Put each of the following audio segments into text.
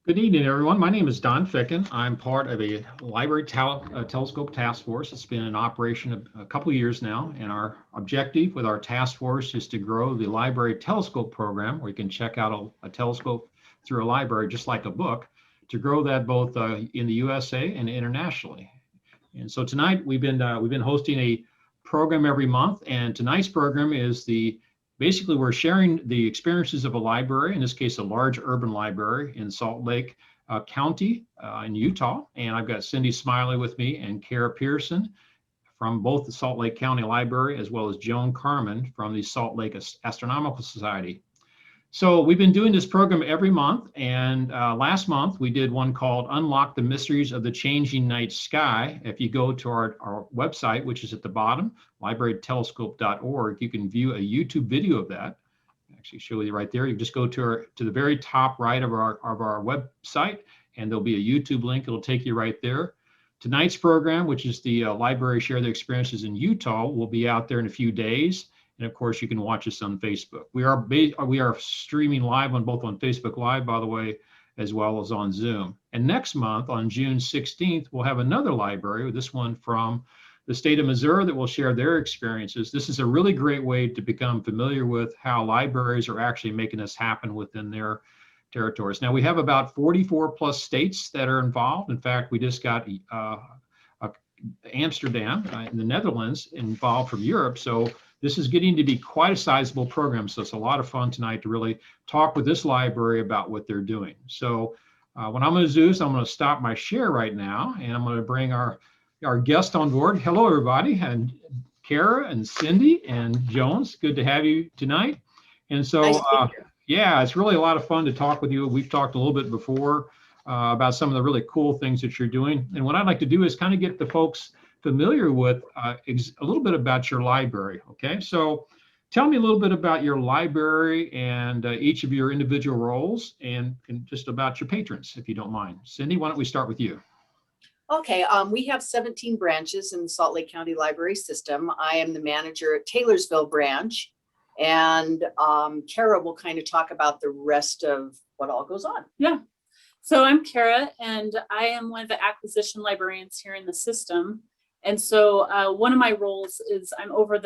Good evening, everyone. My name is Don Ficken. I'm part of a library telescope task force. It's been in operation a couple of years now, and our objective with our task force is to grow the library telescope program, where you can check out a telescope through a library, just like a book, to grow that both in the USA and internationally. And so tonight we've been hosting a program every month, and tonight's program is basically we're sharing the experiences of a library, in this case a large urban library in Salt Lake County in Utah. And I've got Cindy Smiley with me and Kara Pearson from both the Salt Lake County Library, as well as Joan Carmen from the Salt Lake Astronomical Society. So we've been doing this program every month, and last month we did one called Unlock the Mysteries of the Changing Night Sky. If you go to our website, which is at the bottom, librarytelescope.org, you can view a YouTube video of that. I'll actually show you right there. You just go to the very top right of our website, and there'll be a YouTube link. It'll take you right there. Tonight's program, which is the Library Share Their Experiences in Utah, will be out there in a few days. And of course, you can watch us on Facebook. We are streaming live on Facebook Live, by the way, as well as on Zoom. And next month, on June 16th, we'll have another library, this one from the state of Missouri, that will share their experiences. This is a really great way to become familiar with how libraries are actually making this happen within their territories. Now, we have about 44 plus states that are involved. In fact, we just got Amsterdam in the Netherlands involved from Europe. So this is getting to be quite a sizable program. So it's a lot of fun tonight to really talk with this library about what they're doing. So what I'm going to do is I'm going to stop my share right now, and I'm going to bring our guest on board. Hello, everybody, and Kara and Cindy and Jones. Good to have you tonight. And so, yeah, it's really a lot of fun to talk with you. We've talked a little bit before about some of the really cool things that you're doing. And what I'd like to do is kind of get the folks familiar with a little bit about your library. Okay, so tell me a little bit about your library and each of your individual roles, and just about your patrons, if you don't mind. Cindy, why don't we start with you? Okay, we have 17 branches in the Salt Lake County Library System. I am the manager at Taylorsville branch, and Kara will kind of talk about the rest of what all goes on. Yeah. So I'm Kara, and I am one of the acquisition librarians here in the system. And so one of my roles is I'm over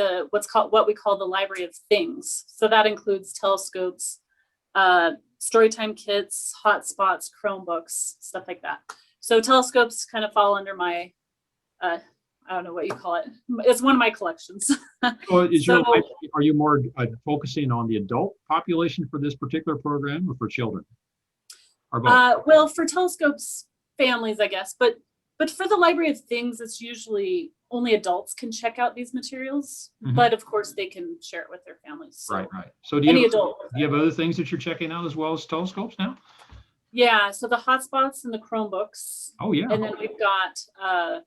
what we call the Library of Things. So that includes telescopes, storytime kits, hotspots, Chromebooks, stuff like that. So telescopes kind of fall under my, I don't know what you call it. It's one of my collections. So are you more focusing on the adult population for this particular program, or for children? Or both? Well, for telescopes, families, I guess, but for the Library of Things, it's usually only adults can check out these materials, but of course they can share it with their families. So right. So do you have other things that you're checking out as well as telescopes now? Yeah, so the hotspots and the Chromebooks. Oh yeah. And then we've got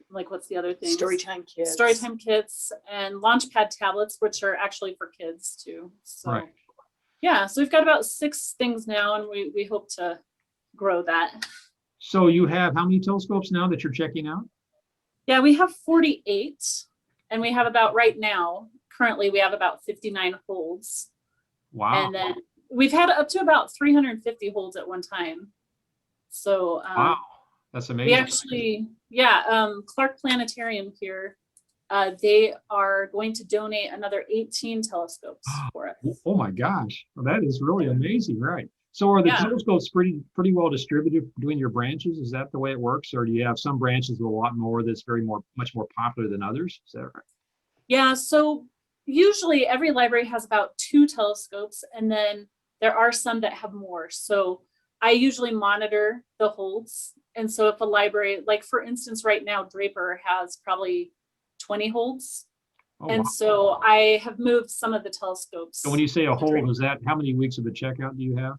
what's the other thing? Storytime kits. Storytime kits and Launchpad tablets, which are actually for kids too. So right. Yeah, so we've got about 6 things now, and we hope to grow that. So you have how many telescopes now that you're checking out? Yeah, we have 48, and we have currently we have about 59 holds. Wow. And then we've had up to about 350 holds at one time. So wow, that's amazing. We actually, Clark Planetarium here, they are going to donate another 18 telescopes for us. Oh my gosh, well, that is really amazing, right? So are the telescopes pretty well distributed between your branches? Is that the way it works, or do you have some branches with a lot more that's much more popular than others? Is that right? Yeah, so usually every library has about 2 telescopes, and then there are some that have more. So I usually monitor the holds, and so if a library, like for instance, right now Draper has probably 20 holds. Wow. So I have moved some of the telescopes. So when you say a hold, is that how many weeks of the checkout do you have?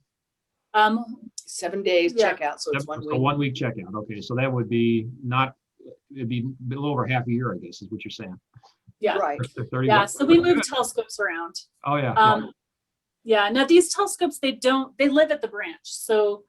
7 days checkout, so it's 1 week. So 1 week checkout. Okay, so that would be it'd be a little over half a year, I guess, is what you're saying. Yeah, right. Yeah, so we move telescopes around. Oh yeah. Yeah. Now these telescopes, they live at the branch, so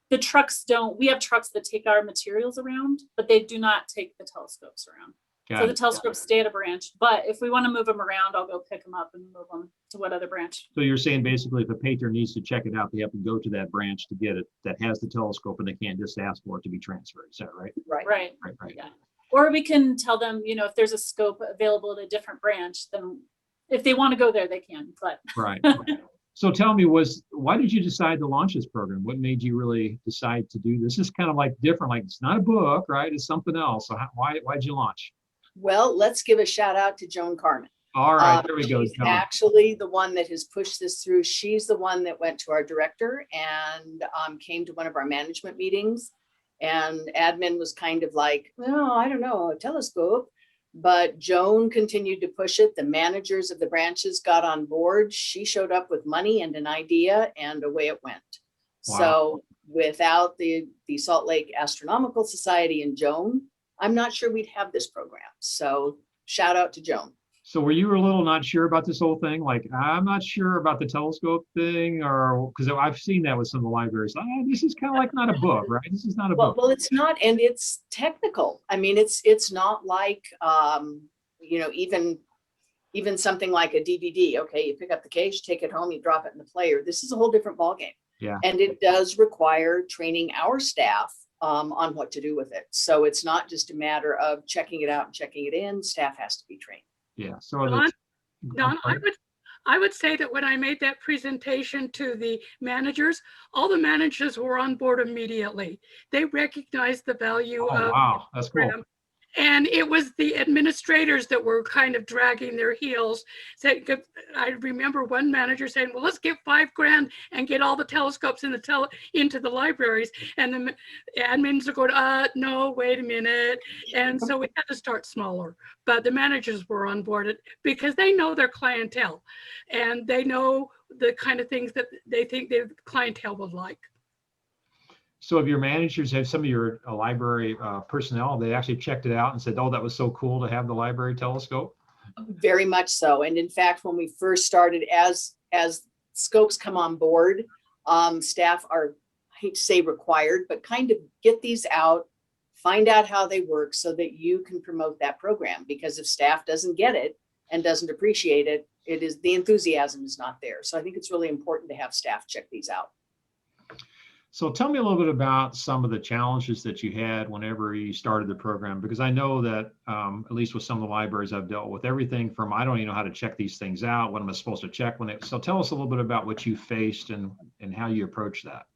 the trucks don't. We have trucks that take our materials around, but they do not take the telescopes around. So Got the it. telescopes stay at a branch, but if we want to move them around, I'll go pick them up and move them to what other branch. So you're saying basically if a patron needs to check it out, they have to go to that branch to get it that has the telescope, and they can't just ask for it to be transferred. Is that right? Right. Right. Right. Yeah. Or we can tell them, if there's a scope available at a different branch, then if they want to go there, they can. But Right. So tell me, why did you decide to launch this program? What made you really decide to do this? This is kind of like different, like it's not a book, right? It's something else. So why'd you launch? Well, let's give a shout out to Joan Carmen. All right, there we go. She's John. actually the one that has pushed this through. She's the one that went to our director and came to one of our management meetings. And admin was kind of like, well, I don't know, a telescope. But Joan continued to push it. The managers of the branches got on board. She showed up with money and an idea, and away it went. Wow. So without the Salt Lake Astronomical Society and Joan, I'm not sure we'd have this program. So shout out to Joan. So were you a little not sure about this whole thing? Like, I'm not sure about the telescope thing, or because I've seen that with some of the libraries. This is kind of like not a book, right? This is not a book. Well, it's not, and it's technical. I mean, it's not like even something like a DVD. Okay, you pick up the case, take it home, you drop it in the player. This is a whole different ballgame. Yeah. And it does require training our staff on what to do with it. So it's not just a matter of checking it out and checking it in. Staff has to be trained. Yeah. So Don, I would say that when I made that presentation to the managers, all the managers were on board immediately. They recognized the value of wow, that's cool. program. And it was the administrators that were kind of dragging their heels. I remember one manager saying, well, let's get $5,000 and get all the telescopes into the libraries. And the admins are going, no, wait a minute. And so we had to start smaller. But the managers were on board because they know their clientele and they know the kind of things that they think their clientele would like. So if your managers have some of your library personnel, they actually checked it out and said, oh, that was so cool to have the library telescope? Very much so. And in fact, when we first started, as scopes come on board, staff are, I hate to say required, but kind of get these out, find out how they work so that you can promote that program. Because if staff doesn't get it and doesn't appreciate it, the enthusiasm is not there. So I think it's really important to have staff check these out. So tell me a little bit about some of the challenges that you had whenever you started the program, because I know that at least with some of the libraries I've dealt with, everything from I don't even know how to check these things out. What am I supposed to check so tell us a little bit about what you faced and how you approached that.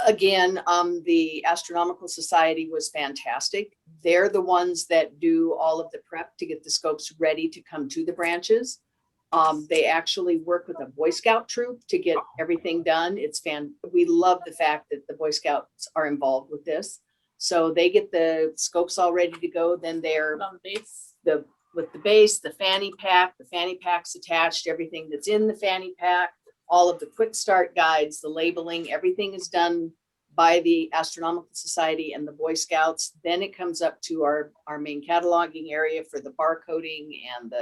Again, the Astronomical Society was fantastic. They're the ones that do all of the prep to get the scopes ready to come to the branches. They actually work with a Boy Scout troop to get everything done. We love the fact that the Boy Scouts are involved with this. So they get the scopes all ready to go. Then they're on the base. With the base, the fanny pack's attached, everything that's in the fanny pack, all of the quick start guides, the labeling, everything is done by the Astronomical Society and the Boy Scouts. Then it comes up to our main cataloging area for the barcoding and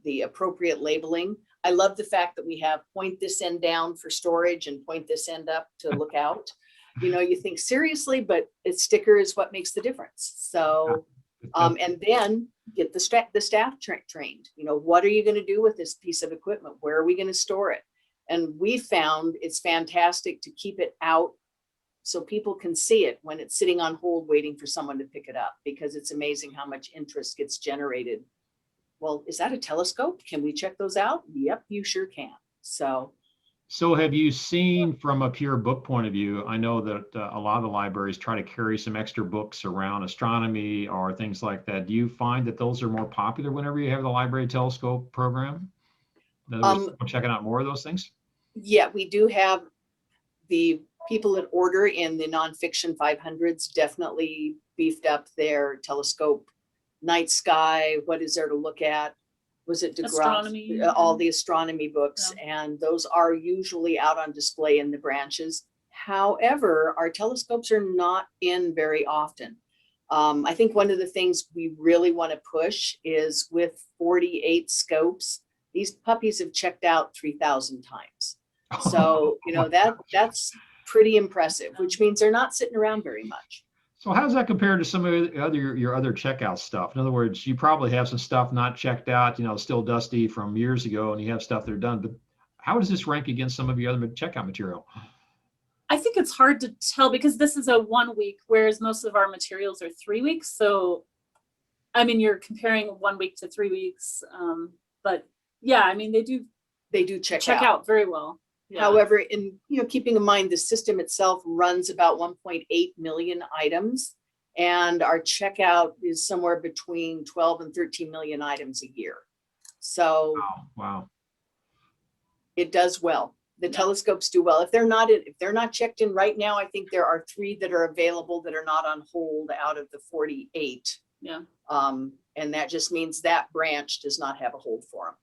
the appropriate labeling. I love the fact that we have point this end down for storage and point this end up to look out. You think seriously, but its sticker is what makes the difference. So, and then get the staff trained. What are you going to do with this piece of equipment? Where are we going to store it? And we found it's fantastic to keep it out so people can see it when it's sitting on hold waiting for someone to pick it up, because it's amazing how much interest gets generated. Well, is that a telescope? Can we check those out? Yep, you sure can. So have you seen from a pure book point of view, I know that a lot of the libraries try to carry some extra books around astronomy or things like that. Do you find that those are more popular whenever you have the library telescope program? In other words, checking out more of those things? Yeah, we do have the people that order in the nonfiction 500s definitely beefed up their telescope. Night sky, what is there to look at? Was it DeGrasse? Astronomy. All the astronomy books, yeah. And those are usually out on display in the branches. However, our telescopes are not in very often. I think one of the things we really want to push is with 48 scopes, these puppies have checked out 3,000 times. So, that's pretty impressive, which means they're not sitting around very much. So how does that compare to some of your other checkout stuff? In other words, you probably have some stuff not checked out, still dusty from years ago, and you have stuff that are done. But how does this rank against some of your other checkout material? I think it's hard to tell because this is a 1 week, whereas most of our materials are 3 weeks. So, I mean, you're comparing 1 week to 3 weeks. But yeah, I mean, They do check out very well. Yeah. However, keeping in mind the system itself runs about 1.8 million items, and our checkout is somewhere between 12 and 13 million items a year. So Wow. it does well. The telescopes do well. If they're not checked in right now, I think there are 3 that are available that are not on hold out of the 48. Yeah. And that just means that branch does not have a hold for them.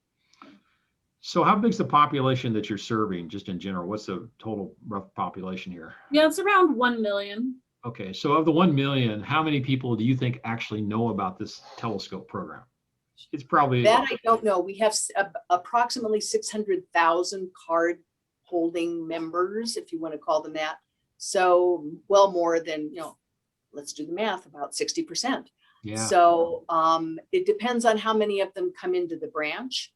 So how big's the population that you're serving just in general? What's the total rough population here? Yeah, it's around 1 million. Okay, so of the 1 million, how many people do you think actually know about this telescope program? It's probably that I don't know. We have approximately 600,000 card holding members, if you want to call them that. So well more than, let's do the math, about 60%. Yeah. So it depends on how many of them come into the branch.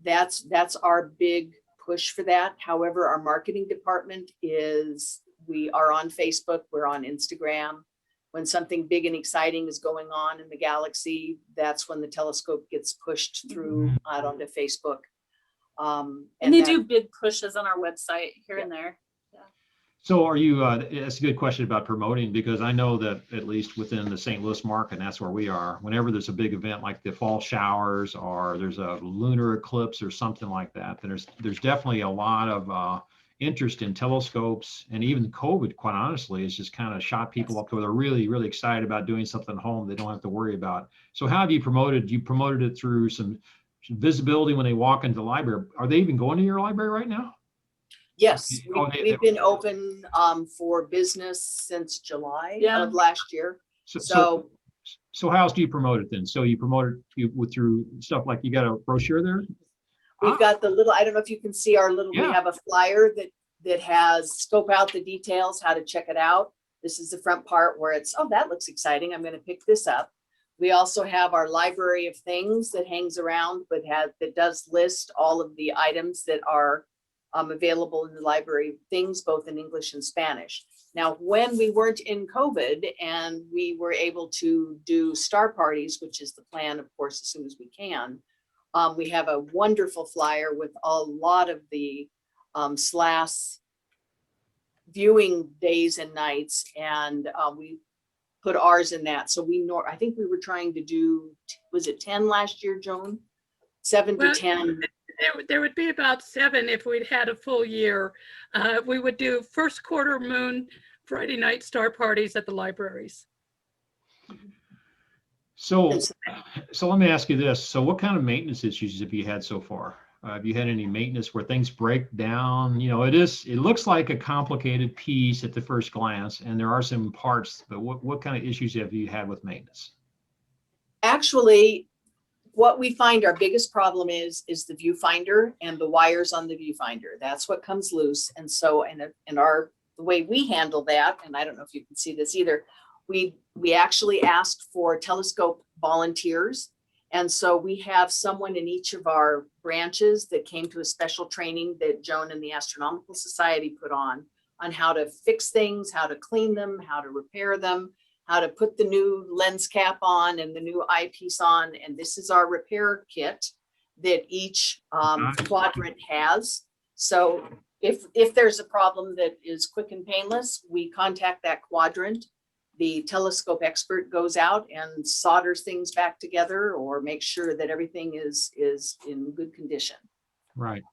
That's our big push for that. However, our marketing department we are on Facebook, we're on Instagram. When something big and exciting is going on in the galaxy, that's when the telescope gets pushed through out onto Facebook. And they do big pushes on our website here and there. So are you, that's a good question about promoting, because I know that at least within the St. Louis market, and that's where we are, whenever there's a big event like the fall showers or there's a lunar eclipse or something like that, then there's definitely a lot of interest in telescopes. And even COVID, quite honestly, has just kind of shot people up to where they're really, really excited about doing something at home they don't have to worry about. So how have you promoted? You promoted it through some visibility when they walk into the library. Are they even going to your library right now? Yes, we've been open for business since July of last year. So how else do you promote it then? So you promote it through stuff like, you got a brochure there? We've got the little, I don't know if you can see our little, we have a flyer that has scope out the details, how to check it out. This is the front part where it's, oh, that looks exciting, I'm going to pick this up. We also have our library of things that hangs around, but that does list all of the items that are available in the library of things, both in English and Spanish. Now, when we weren't in COVID and we were able to do star parties, which is the plan, of course, as soon as we can, we have a wonderful flyer with a lot of the SLAS viewing days and nights, and we put ours in that. So I think we were trying to do, was it 10 last year, Joan? 7 to 10. There would be about 7 if we'd had a full year. We would do first quarter moon Friday night star parties at the libraries. So let me ask you this. So what kind of maintenance issues have you had so far? Have you had any maintenance where things break down? It looks like a complicated piece at the first glance, and there are some parts, but what kind of issues have you had with maintenance? Actually, what we find our biggest problem is the viewfinder and the wires on the viewfinder. That's what comes loose. And so, the way we handle that, and I don't know if you can see this either, we actually asked for telescope volunteers. And so we have someone in each of our branches that came to a special training that Joan and the Astronomical Society put on how to fix things, how to clean them, how to repair them, how to put the new lens cap on and the new eyepiece on. And this is our repair kit that each quadrant has. So if there's a problem that is quick and painless, we contact that quadrant. The telescope expert goes out and solders things back together or makes sure that everything is in good condition. Right.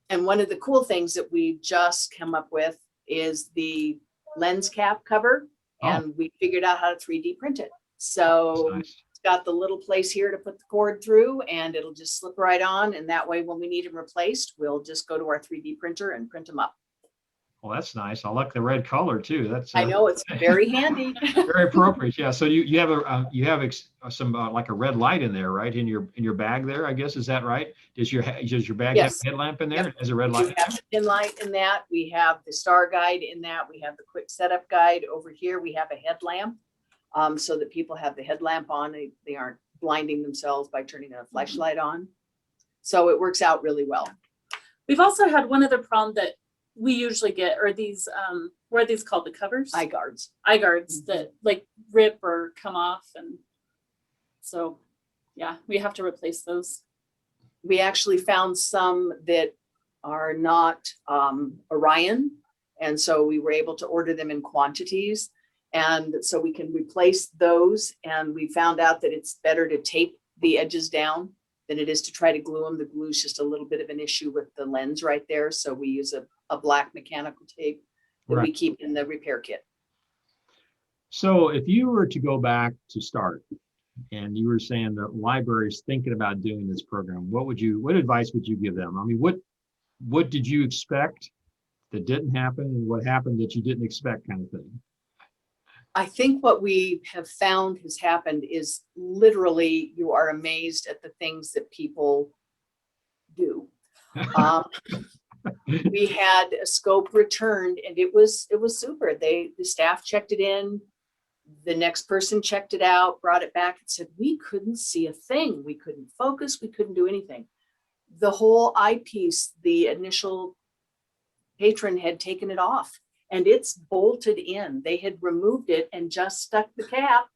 And one of the cool things that we just come up with is the lens cap cover. And we figured out how to 3D print it. So It's got the little place here to put the cord through, and it'll just slip right on. And that way, when we need them replaced, we'll just go to our 3D printer and print them up. Well, that's nice. I like the red color too. That's I know it's very handy. very appropriate. Yeah. So you have a some like a red light in there, right? In your bag there, I guess. Is that right? Does your bag have Yes. a headlamp in there? Yep. Has a red We light? have the pin light in that. We have the star guide in that. We have the quick setup guide over here. We have a headlamp, so that people have the headlamp on. They aren't blinding themselves by turning a flashlight on. So it works out really well. We've also had one other problem that we usually get are these, what are these called? The covers? Eyeguards. Eyeguards that like rip or come off. And so, yeah, we have to replace those. We actually found some that are not Orion. And so we were able to order them in quantities. And so we can replace those. And we found out that it's better to tape the edges down than it is to try to glue them. The glue is just a little bit of an issue with the lens right there. So we use a black mechanical tape that we keep in the repair kit. So if you were to go back to start and you were saying the library's thinking about doing this program, what advice would you give them? I mean, what did you expect that didn't happen and what happened that you didn't expect kind of thing? I think what we have found has happened is literally you are amazed at the things that people do. We had a scope returned and it was super. The staff checked it in. The next person checked it out, brought it back and said, we couldn't see a thing. We couldn't focus. We couldn't do anything. The whole eyepiece, the initial patron had taken it off and it's bolted in. They had removed it and just stuck the cap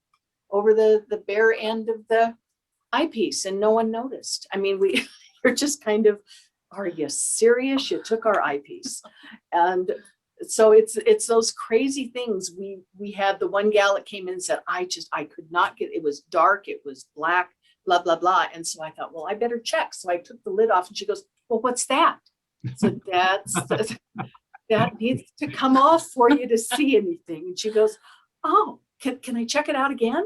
over the bare end of the eyepiece and no one noticed. I mean, we're just kind of, are you serious? You took our eyepiece. And so it's those crazy things. We had the one gal that came in and said, I could not get, it was dark, it was black, blah, blah, blah. And so I thought, well, I better check. So I took the lid off and she goes, well, what's that? So that needs to come off for you to see anything. And she goes, oh, can I check it out again?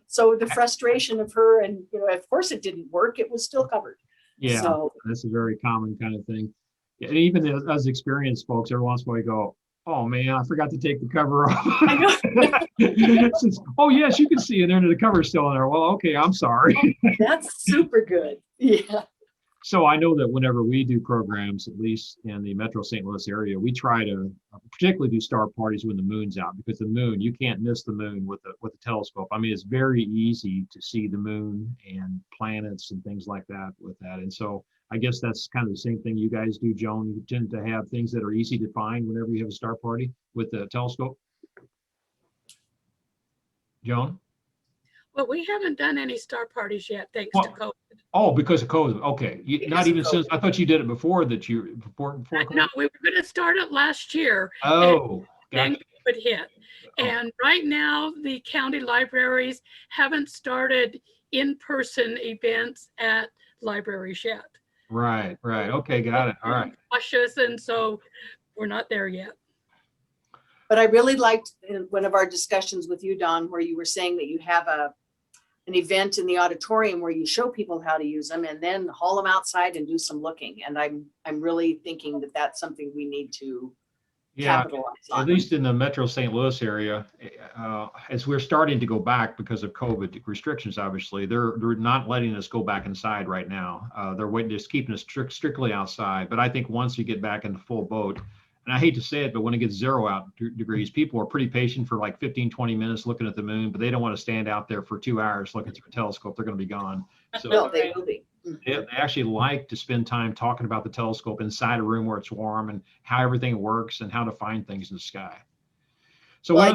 So the frustration of her and, of course it didn't work. It was still covered. Yeah, so, that's a very common kind of thing. And even as experienced folks, every once in a while go, oh man, I forgot to take the cover off. Says, oh yes, you can see it under the cover still in there. Well, okay, I'm sorry. That's super good. Yeah. So I know that whenever we do programs, at least in the Metro St. Louis area, we try to particularly do star parties when the moon's out, because the moon, you can't miss the moon with a telescope. I mean, it's very easy to see the moon and planets and things like that with that. And so I guess that's kind of the same thing you guys do, Joan. You tend to have things that are easy to find whenever you have a star party with the telescope. Joan? Well, we haven't done any star parties yet, thanks to COVID. Oh, because of COVID. Okay. Not even since, I thought you did it before before COVID. No, we were going to start it last year. Oh, then gotcha. COVID hit. And right now, the county libraries haven't started in-person events at libraries yet. Right. Okay, got it. All right. Cautious, and so we're not there yet. But I really liked in one of our discussions with you, Don, where you were saying that you have an event in the auditorium where you show people how to use them and then haul them outside and do some looking. And I'm really thinking that that's something we need to capitalize on. At least in the Metro St. Louis area, as we're starting to go back because of COVID restrictions, obviously, they're not letting us go back inside right now. They're waiting, just keeping us strictly outside. But I think once you get back in the full boat, and I hate to say it, but when it gets 0 out degrees, people are pretty patient for like 15, 20 minutes looking at the moon, but they don't want to stand out there for 2 hours looking through a telescope. They're going to be gone. So No, they will be. they actually like to spend time talking about the telescope inside a room where it's warm and how everything works and how to find things in the sky. So Well,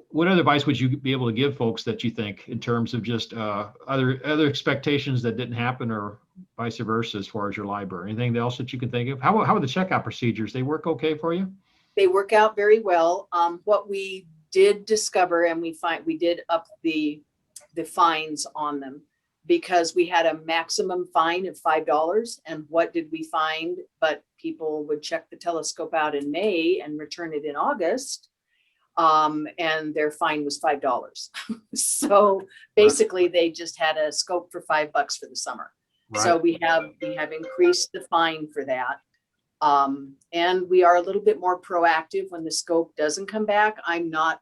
what other advice would you be able to give folks that you think in terms of just other expectations that didn't happen or vice versa as far as your library? Anything else that you can think of? How are the checkout procedures? They work okay for you? They work out very well. What we did discover, and we did up the fines on them because we had a maximum fine of $5. And what did we find? But people would check the telescope out in May and return it in August. And their fine was $5. So basically they just had a scope for $5 for the summer. Right. So we have increased the fine for that. And we are a little bit more proactive when the scope doesn't come back. I'm not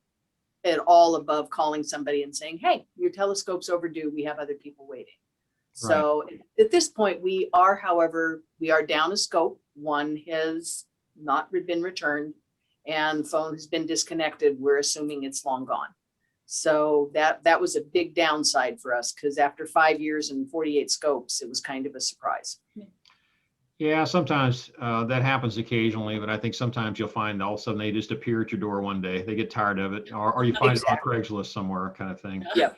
at all above calling somebody and saying, hey, your telescope's overdue. We have other people waiting. So at this point, we are, however, we are down a scope. One has not been returned and phone has been disconnected. We're assuming it's long gone. So that was a big downside for us, because after 5 years and 48 scopes, it was kind of a surprise. Yeah, sometimes that happens occasionally, but I think sometimes you'll find all of a sudden they just appear at your door one day. They get tired of it, or you find Exactly. it on Craigslist somewhere, kind of thing. Yep.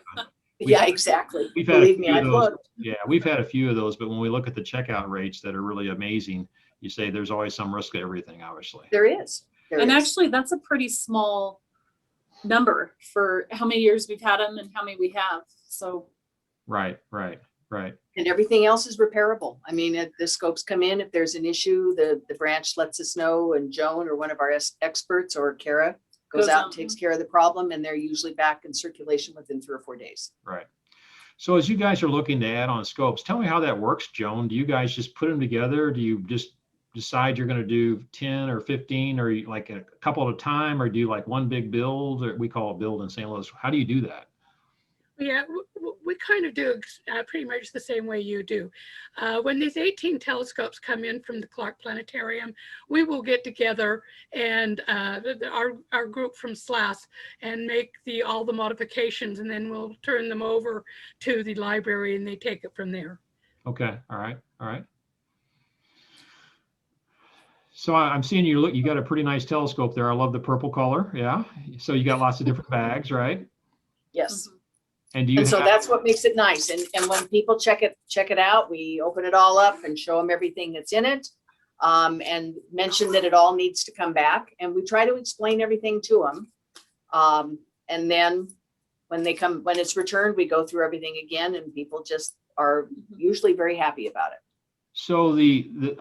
We've Yeah, had- exactly. We've had a Believe me, few of I've those. looked. Yeah, we've had a few of those, but when we look at the checkout rates that are really amazing, you say there's always some risk to everything, obviously. There is. There And is. actually, that's a pretty small number for how many years we've had them and how many we have. So Right. And everything else is repairable. I mean, if the scopes come in, if there's an issue, the branch lets us know, and Joan or one of our experts or Kara goes out and takes care of the problem, and they're usually back in circulation within 3 or 4 days. Right. So as you guys are looking to add on scopes, tell me how that works, Joan. Do you guys just put them together? Do you just decide you're going to do 10 or 15, or like a couple at a time, or do you like one big build, or we call it build in St. Louis? How do you do that? Yeah, we kind of do pretty much the same way you do. When these 18 telescopes come in from the Clark Planetarium, we will get together and our group from SLAS and make all the modifications, and then we'll turn them over to the library and they take it from there. Okay. All right. So I'm seeing you got a pretty nice telescope there. I love the purple color. Yeah. So you got lots of different bags, right? Yes. And do you And so have- that's what makes it nice. And when people check it out, we open it all up and show them everything that's in it, and mention that it all needs to come back. And we try to explain everything to them. And then when it's returned, we go through everything again, and people just are usually very happy about it. So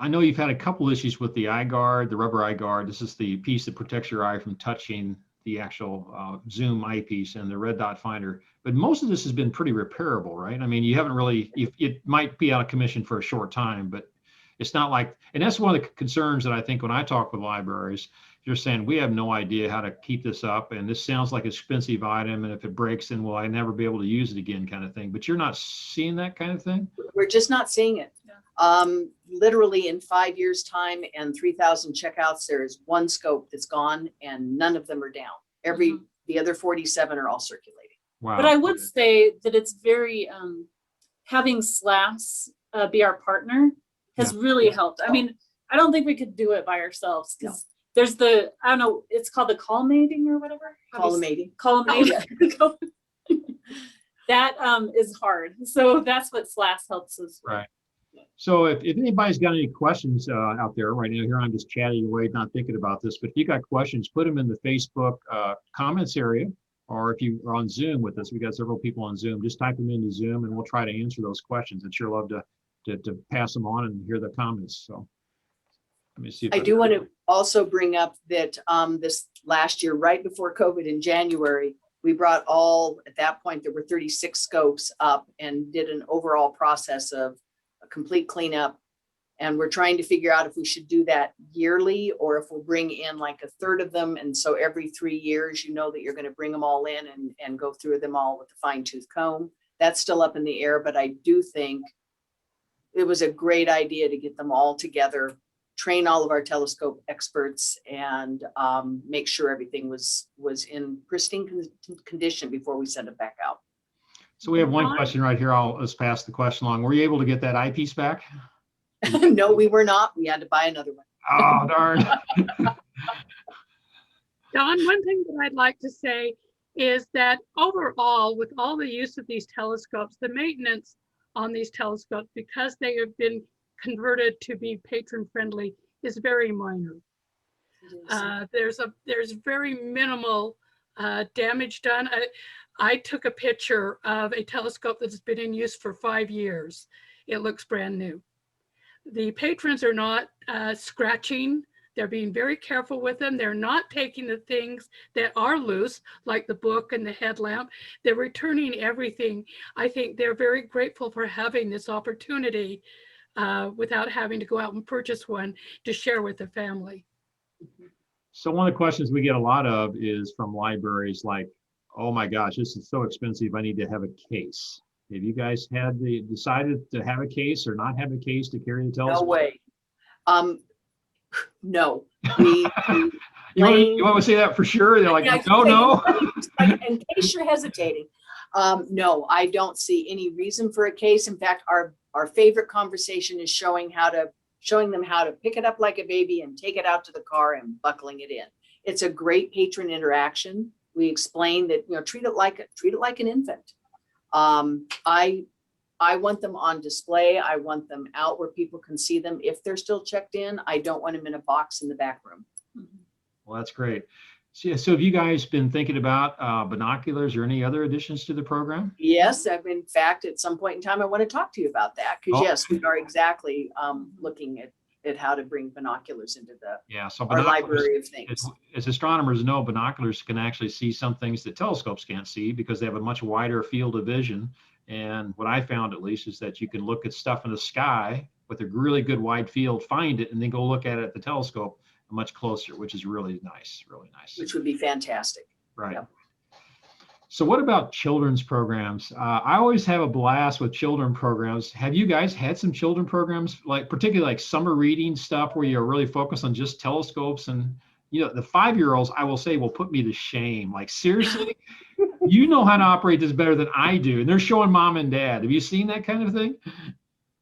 I know you've had a couple issues with the Eyeguard, the rubber Eyeguard. This is the piece that protects your eye from touching the actual zoom eyepiece and the red dot finder. But most of this has been pretty repairable, right? I mean, you haven't really, it might be out of commission for a short time, but it's not like, and that's one of the concerns that I think when I talk with libraries, you're saying, we have no idea how to keep this up. And this sounds like an expensive item. And if it breaks, then will I never be able to use it again, kind of thing. But you're not seeing that kind of thing? We're just not seeing it. Literally in 5 years' time and 3,000 checkouts, there is one scope that's gone, and none of them are down. The other 47 are all circulating. Wow. But I would say that it's very, having SLAS be our partner has really helped. I mean, I don't think we could do it by ourselves, because there's I don't know, it's called the collimating or whatever. Collimating. Collimating. That is hard. So that's what SLAS helps us with. Right. So if anybody's got any questions out there right now, here I'm just chatting away, not thinking about this, but if you got questions, put them in the Facebook comments area, or if you are on Zoom with us, we got several people on Zoom, just type them into Zoom and we'll try to answer those questions. I'd sure love to pass them on and hear the comments. So let me see. If I do want to also bring up that this last year, right before COVID in January, we brought at that point, there were 36 scopes up and did an overall process of a complete cleanup. And we're trying to figure out if we should do that yearly, or if we'll bring in like a third of them. And so every 3 years, you know that you're going to bring them all in and go through them all with a fine tooth comb. That's still up in the air, but I do think it was a great idea to get them all together, train all of our telescope experts, and make sure everything was in pristine condition before we send it back out. So we have one question right here. I'll just pass the question along. Were you able to get that eyepiece back? No, we were not. We had to buy another one. Oh, darn. Don, one thing that I'd like to say is that overall, with all the use of these telescopes, the maintenance on these telescopes, because they have been converted to be patron friendly, is very minor. There's very minimal damage done. I took a picture of a telescope that's been in use for 5 years. It looks brand new. The patrons are not scratching. They're being very careful with them. They're not taking the things that are loose, like the book and the headlamp. They're returning everything. I think they're very grateful for having this opportunity without having to go out and purchase one to share with the family. So one of the questions we get a lot of is from libraries like, oh my gosh, this is so expensive, I need to have a case. Have you guys decided to have a case or not have a case to carry the No telescope? way. No, we You want to say that for sure? They're like, Yeah, no. in case you're hesitating, no, I don't see any reason for a case. In fact, our favorite conversation is showing them how to pick it up like a baby and take it out to the car and buckling it in. It's a great patron interaction. We explain that, treat it like an infant. I want them on display. I want them out where people can see them. If they're still checked in, I don't want them in a box in the back room. Well, that's great. So have you guys been thinking about binoculars or any other additions to the program? Yes, in fact, at some point in time, I want to talk to you about that because yes, we are exactly looking at how to bring binoculars into our library of things. As astronomers know, binoculars can actually see some things that telescopes can't see because they have a much wider field of vision. And what I found, at least, is that you can look at stuff in the sky with a really good wide field, find it, and then go look at it at the telescope much closer, which is really nice, really nice. Which would be fantastic. Right. Yep. So what about children's programs? I always have a blast with children programs. Have you guys had some children programs, like particularly like summer reading stuff where you're really focused on just telescopes? And the 5-year-olds, I will say, will put me to shame. Like, seriously, you know how to operate this better than I do. And they're showing mom and dad. Have you seen that kind of thing?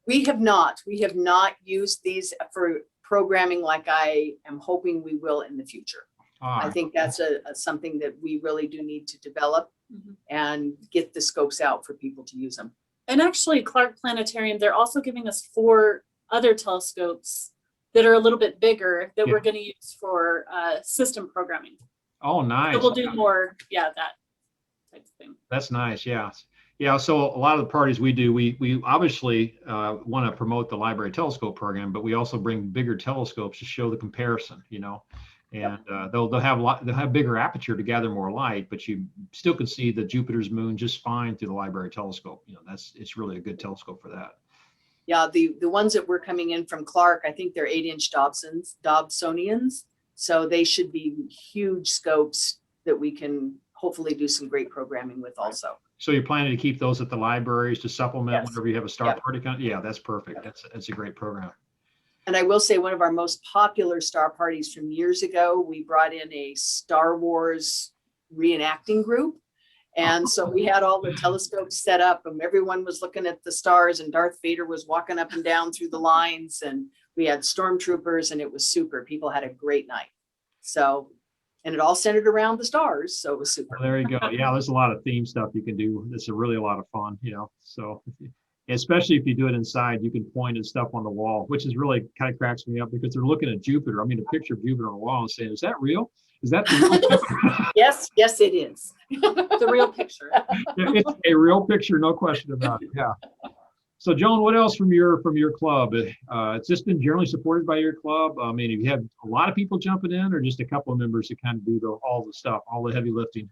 We have not used these for programming like I am hoping we will in the future. I think that's something that we really do need to develop and get the scopes out for people to use them. And actually, Clark Planetarium, they're also giving us 4 other telescopes that are a little bit bigger that we're going to use for system programming. Oh, nice. So we'll do more, that type of thing. That's nice, yeah. Yeah, so a lot of the parties we do, we obviously want to promote the library telescope program, but we also bring bigger telescopes to show the comparison, and they'll have bigger aperture to gather more light, but you still can see the Jupiter's moon just fine through the library telescope. It's really a good telescope for that. Yeah, the ones that were coming in from Clark, I think they're 8-inch Dobsonians, so they should be huge scopes that we can hopefully do some great programming with also. So you're planning to keep those at the libraries to supplement Yes. whenever you have a star party? Yeah, that's perfect. That's a great program. And I will say one of our most popular star parties from years ago, we brought in a Star Wars reenacting group. And so we had all the telescopes set up and everyone was looking at the stars and Darth Vader was walking up and down through the lines and we had stormtroopers and it was super. People had a great night. So, and it all centered around the stars. So it was super. Well, there you go. Yeah, there's a lot of theme stuff you can do. It's really a lot of fun, so especially if you do it inside, you can point at stuff on the wall, which is really kind of cracks me up because they're looking at Jupiter. I mean, a picture of Jupiter on the wall and saying, is that real? Is that the real picture? Yes, it is. The real picture. It's a real picture, no question about it. Yeah. So Joan, what else from your club? It's just been generally supported by your club. I mean, have you had a lot of people jumping in or just a couple of members that kind of do all the stuff, all the heavy lifting?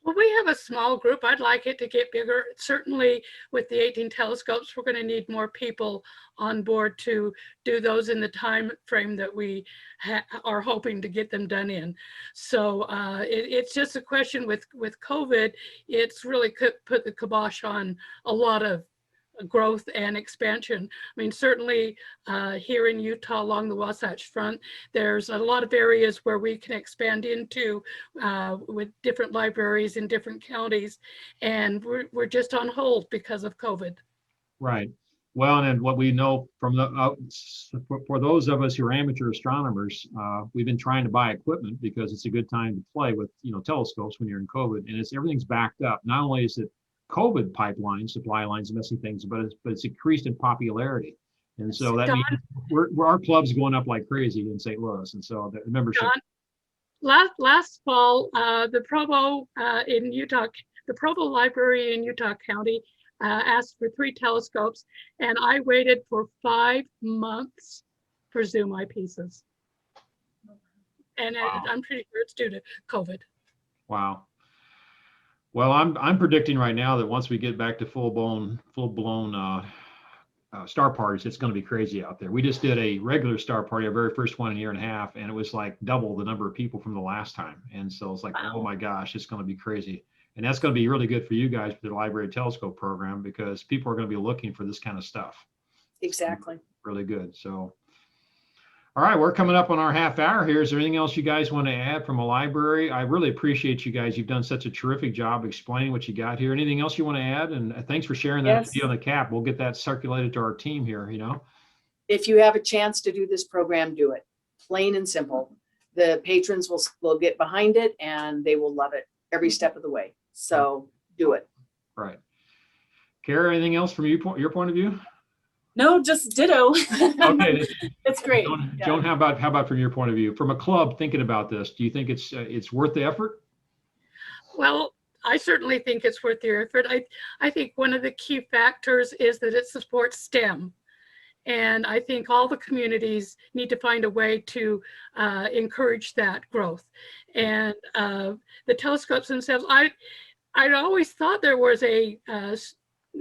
Well, we have a small group. I'd like it to get bigger. Certainly with the 18 telescopes, we're going to need more people on board to do those in the time frame that we are hoping to get them done in. So it's just a question with COVID, it's really put the kibosh on a lot of growth and expansion. I mean, certainly here in Utah along the Wasatch Front, there's a lot of areas where we can expand into with different libraries in different counties, and we're just on hold because of COVID. Right. Well, and what we know from for those of us who are amateur astronomers, we've been trying to buy equipment because it's a good time to play with, telescopes when you're in COVID, and everything's backed up. Not only is it COVID pipelines, supply lines, messy things, but it's increased in popularity. And so that means our club's going up like crazy in St. Louis. And so the membership. Last fall, the Provo in Utah, the Provo Library in Utah County asked for 3 telescopes, and I waited for 5 months for Zoom eyepieces. And wow. I'm pretty sure it's due to COVID. Wow. Well, I'm predicting right now that once we get back to full blown star parties, it's going to be crazy out there. We just did a regular star party, our very first one in a year and a half, and it was like double the number of people from the last time. And so it's like, Wow. oh my gosh, it's going to be crazy. And that's going to be really good for you guys for the Library Telescope program, because people are going to be looking for this kind of stuff. Exactly. Really good. So, all right, we're coming up on our half hour here. Is there anything else you guys want to add from a library? I really appreciate you guys. You've done such a terrific job explaining what you got here. Anything else you want to add? And thanks for sharing that Yes. video on the cap. We'll get that circulated to our team here, If you have a chance to do this program, do it. Plain and simple. The patrons will get behind it and they will love it every step of the way. So do it. Right. Kara, anything else from your point of view? No, just ditto. Okay. It's great. Joan, how about from your point of view, from a club thinking about this, do you think it's worth the effort? Well, I certainly think it's worth the effort. I think one of the key factors is that it supports STEM. And I think all the communities need to find a way to encourage that growth. And the telescopes themselves, I'd always thought there was a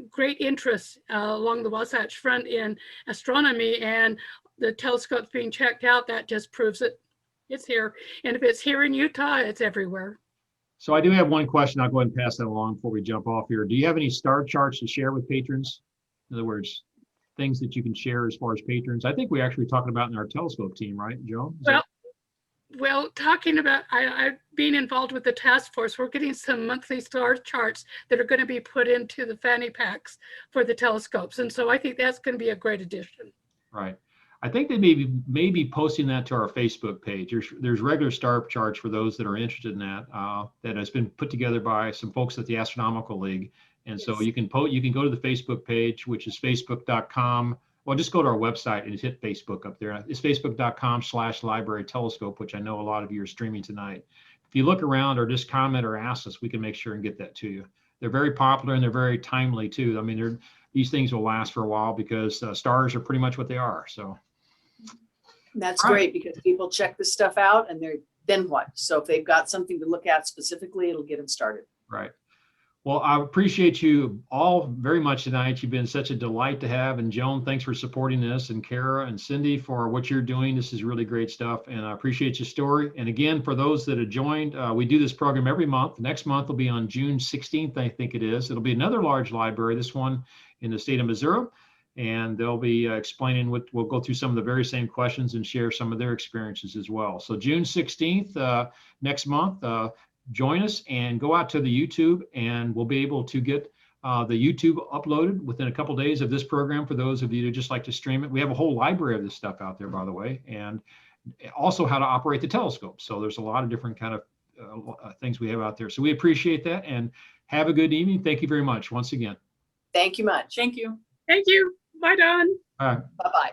great interest along the Wasatch Front in astronomy, and the telescopes being checked out, that just proves it. It's here. And if it's here in Utah, it's everywhere. So I do have one question. I'll go ahead and pass that along before we jump off here. Do you have any star charts to share with patrons? In other words, things that you can share as far as patrons. I think we actually talking about in our telescope team, right, Joan? Well, talking about I've been involved with the task force, we're getting some monthly star charts that are going to be put into the fanny packs for the telescopes. And so I think that's going to be a great addition. Right. I think they may be posting that to our Facebook page. There's regular star charts for those that are interested in that. That has been put together by some folks at the Astronomical League. And so you can go to the Facebook page, which is facebook.com. Well, just go to our website and hit Facebook up there. It's facebook.com/library telescope, which I know a lot of you are streaming tonight. If you look around or just comment or ask us, we can make sure and get that to you. They're very popular and they're very timely too. I mean, these things will last for a while because stars are pretty much what they are. So that's great because people check this stuff out and then what? So if they've got something to look at specifically, it'll get them started. Right. Well, I appreciate you all very much tonight. You've been such a delight to have. And Joan, thanks for supporting this. And Kara and Cindy for what you're doing. This is really great stuff. And I appreciate your story. And again, for those that have joined, we do this program every month. Next month will be on June 16th, I think it is. It'll be another large library, this one in the state of Missouri. And they'll be explaining we'll go through some of the very same questions and share some of their experiences as well. So June 16th, next month, join us and go out to the YouTube, and we'll be able to get the YouTube uploaded within a couple days of this program for those of you who just like to stream it. We have a whole library of this stuff out there, by the way, and also how to operate the telescope. So there's a lot of different kind of things we have out there. So we appreciate that, and have a good evening. Thank you very much once again. Thank you much. Thank you. Thank you. Bye, Don. All right. Bye-bye.